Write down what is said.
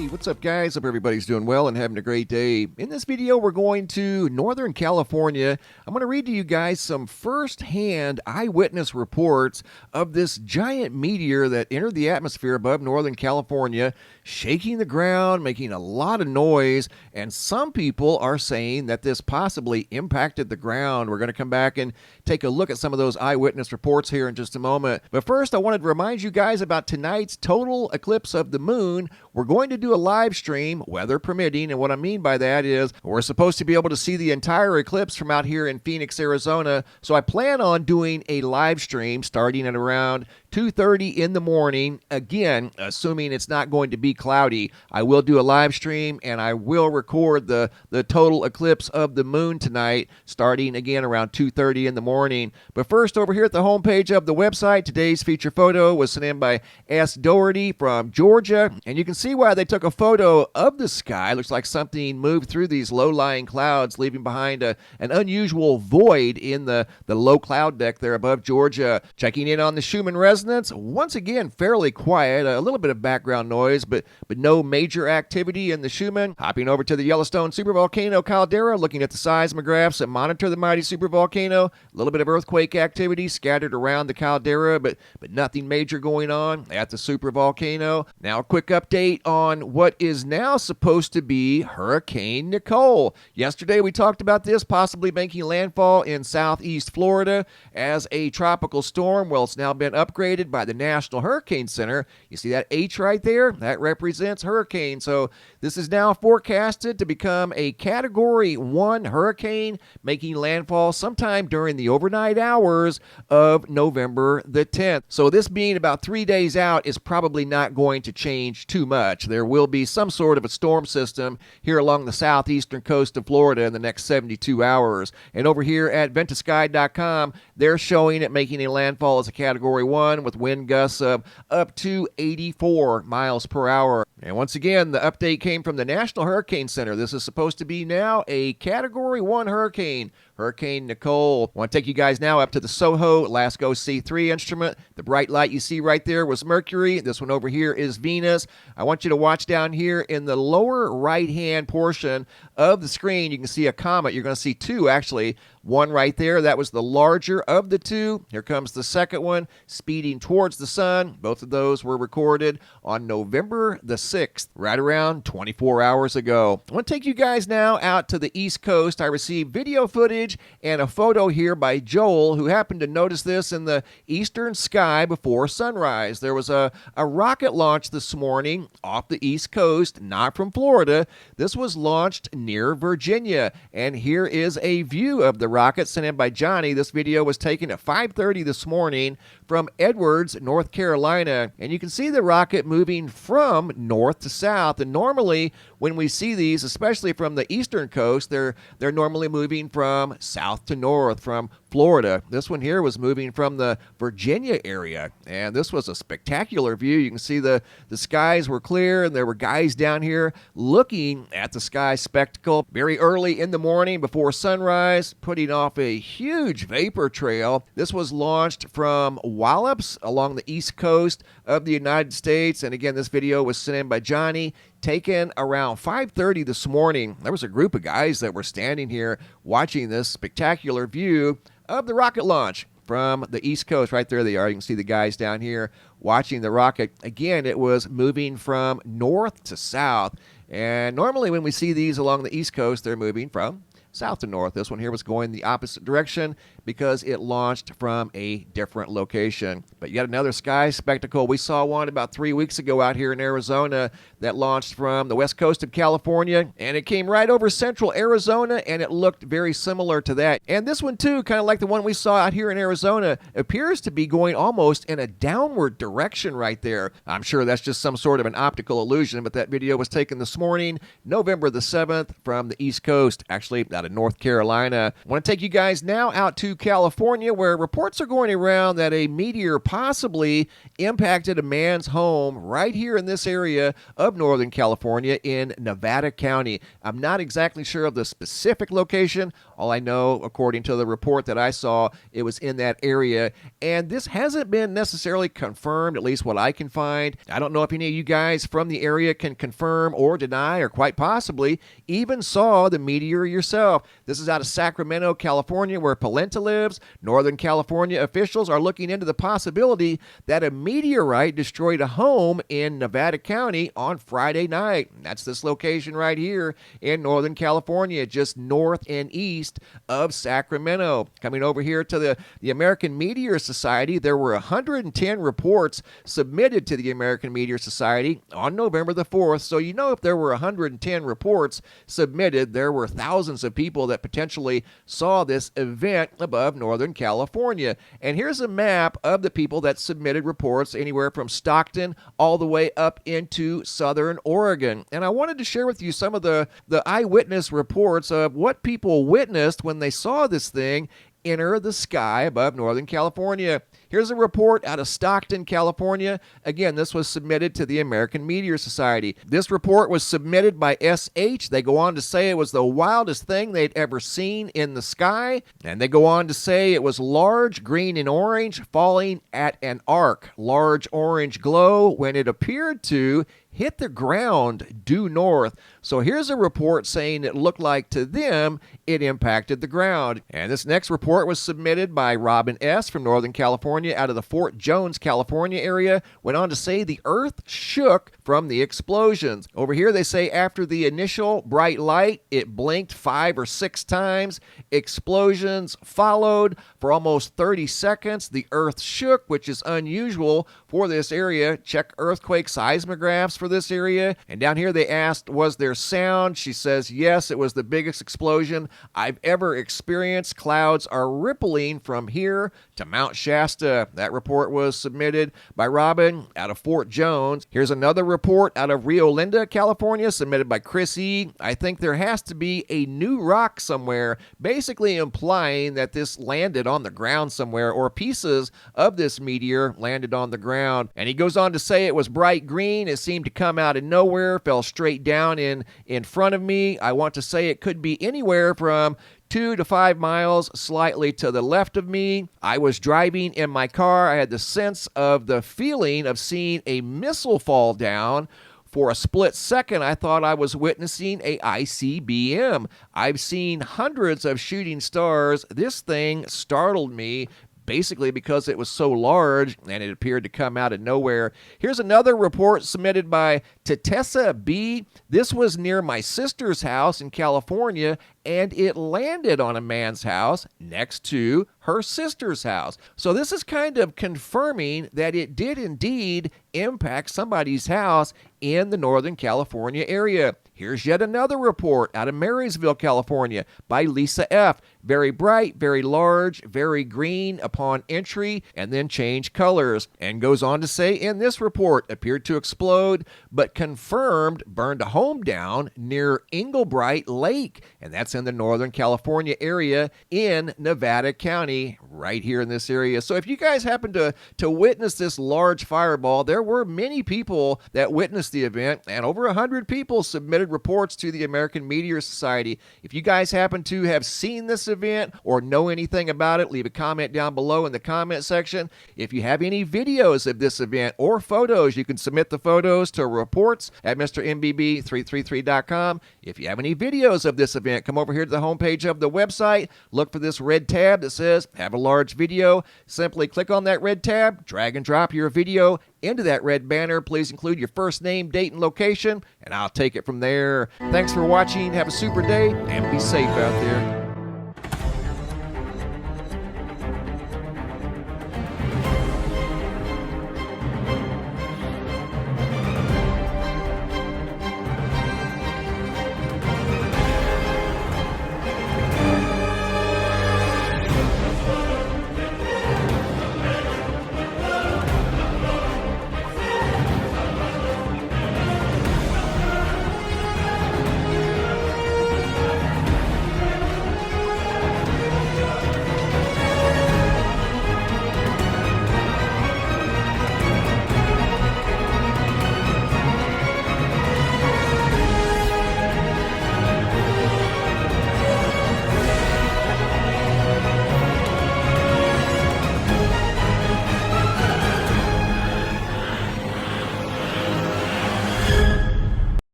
What's up, guys? Hope everybody's doing well and having a great day. In this video, we're going to Northern California. I'm going to read to you guys some first-hand eyewitness reports of this giant meteor that entered the atmosphere above Northern California, shaking the ground, making a lot of noise, and some people are saying that this possibly impacted the ground. We're going to come back and take a look at some of those eyewitness reports here in just a moment. But first, I wanted to remind you guys about tonight's total eclipse of the moon. We're going to do a live stream, weather permitting, and what I mean by that is we're supposed to be able to see the entire eclipse from out here in Phoenix, Arizona. So I plan on doing a live stream starting at around 2:30 in the morning. Again, assuming it's not going to be cloudy, I will do a live stream and I will record the total eclipse of the moon tonight, starting again around 2:30 in the morning. But first, over here at the homepage of the website, today's feature photo was sent in by S. Doherty from Georgia, and you can see why they took a photo of the sky. Looks like something moved through these low-lying clouds, leaving behind an unusual void in the low cloud deck there above Georgia. Checking in on the Schumann resonance, once again fairly quiet, a little bit of background noise, but no major activity in the Schumann. Hopping over to the Yellowstone supervolcano caldera, looking at the seismographs that monitor the mighty supervolcano. A little bit of earthquake activity scattered around the caldera, but nothing major going on at the supervolcano. Now a quick update on what is now supposed to be Hurricane Nicole. Yesterday we talked about this possibly making landfall in southeast Florida as a tropical storm. Well, it's now been upgraded by the National Hurricane Center. You see that H right there? That represents hurricane. So this is now forecasted to become a Category 1 hurricane, making landfall sometime during the overnight hours of November the 10th. So this being about 3 days out is probably not going to change too much. There will be some sort of a storm system here along the southeastern coast of Florida in the next 72 hours. And over here at ventusky.com, they're showing it making a landfall as a Category 1 with wind gusts of up to 84 miles per hour. And once again, the update came from the National Hurricane Center. This is supposed to be now a Category 1 hurricane, Hurricane Nicole. I want to take you guys now up to the SOHO LASCO C3 instrument. The bright light you see right there was Mercury. This one over here is Venus. I want you to watch down here in the lower right-hand portion of the screen. You can see a comet. You're going to see two, actually. One right there, that was the larger of the two. Here comes the second one, speeding towards the sun. Both of those were recorded on November the 6th, right around 24 hours ago. I want to take you guys now out to the East Coast. I received video footage and a photo here by Joel, who happened to notice this in the eastern sky before sunrise. There was a rocket launch this morning off the East Coast, not from Florida. This was launched near Virginia, and here is a view of the rocket sent in by Johnny. This video was taken at 5:30 this morning from Edwards, North Carolina, and you can see the rocket moving from north to south. And normally when we see these, especially from the eastern coast, they're normally moving from south to north, from Florida. This one here was moving from the Virginia area, and this was a spectacular view. You can see the skies were clear, and there were guys down here looking at the sky spectacle very early in the morning before sunrise, putting off a huge vapor trail. This was launched from Wallops along the east coast of the United States, and again, this video was sent in by Johnny, taken around 5:30 this morning. There was a group of guys that were standing here watching this spectacular view of the rocket launch from the East Coast. Right there they are. You can see the guys down here watching the rocket. Again, it was moving from north to south. And normally when we see these along the East Coast, they're moving from south to north. This one here was going the opposite direction because it launched from a different location. But yet another sky spectacle. We saw one about 3 weeks ago out here in Arizona that launched from the west coast of California, and it came right over central Arizona, and it looked very similar to that. And this one too, kind of like the one we saw out here in Arizona, appears to be going almost in a downward direction right there. I'm sure that's just some sort of an optical illusion, but that video was taken this morning, November the 7th, from the East Coast, actually out out of North Carolina. I want to take you guys now out to California, where reports are going around that a meteor possibly impacted a man's home right here in this area of Northern California in Nevada County. I'm not exactly sure of the specific location. All I know, according to the report that I saw, it was in that area. And this hasn't been necessarily confirmed, at least what I can find. I don't know if any of you guys from the area can confirm or deny, or quite possibly even saw the meteor yourself. This is out of Sacramento, California, where Polenta lives. Northern California officials are looking into the possibility that a meteorite destroyed a home in Nevada County on Friday night. That's this location right here in Northern California, just north and east of Sacramento. Coming over here to the American Meteor Society, there were 110 reports submitted to the American Meteor Society on November the 4th. So you know, if there were 110 reports submitted, there were thousands of people that potentially saw this event above Northern California. And here's a map of the people that submitted reports anywhere from Stockton all the way up into Southern Oregon. And I wanted to share with you some of the eyewitness reports of what people witnessed when they saw this thing enter the sky above Northern California. Here's a report out of Stockton, California. Again, this was submitted to the American Meteor Society. This report was submitted by SH. They go on to say it was the wildest thing they'd ever seen in the sky. And they go on to say it was large, green and orange, falling at an arc. Large orange glow when it appeared to hit the ground due north. So here's a report saying it looked like to them it impacted the ground. And this next report was submitted by Robin S. from Northern California out of the Fort Jones, California area. Went on to say the earth shook from the explosions. Over here they say after the initial bright light, it blinked 5 or 6 times. Explosions followed for almost 30 seconds. The earth shook, which is unusual for this area. Check earthquake seismographs for this area. And down here they asked, was there sound? She says, yes, it was the biggest explosion I've ever experienced. Clouds are rippling from here to Mount Shasta. That report was submitted by Robin out of Fort Jones. Here's another report out of Rio Linda, California, submitted by Chris E. I think there has to be a new rock somewhere, basically implying that this landed on the ground somewhere, or pieces of this meteor landed on the ground. And he goes on to say it was bright green. It seemed to come out of nowhere, fell straight down in front of me. I want to say it could be anywhere from 2 to 5 miles slightly to the left of me. I was driving in my car. I had the sense of the feeling of seeing a missile fall down. For a split second, I thought I was witnessing a ICBM. I've seen hundreds of shooting stars. This thing startled me, basically because it was so large and it appeared to come out of nowhere. Here's another report submitted by Tatessa B. This was near my sister's house in California, and it landed on a man's house next to her sister's house. So this is kind of confirming that it did indeed impact somebody's house in the Northern California area. Here's yet another report out of Marysville, California by Lisa F. Very bright, very large, very green upon entry, and then change colors. And goes on to say in this report, appeared to explode, but confirmed burned a home down near Englebright Lake. And that's in the Northern California area in Nevada County, right here in this area. So if you guys happen to witness this large fireball, there were many people that witnessed the event, and over 100 people submitted reports to the American Meteor Society. If you guys happen to have seen this event or know anything about it, leave a comment down below in the comment section. If you have any videos of this event or photos, you can submit the photos to reports at MrMBB333.com. If you have any videos of this event, come over here to the homepage of the website, look for this red tab that says have a large video. Simply click on that red tab, drag and drop your video into that red banner. Please include your first name, date, and location, and I'll take it from there. Thanks for watching. Have a super day, and be safe out there.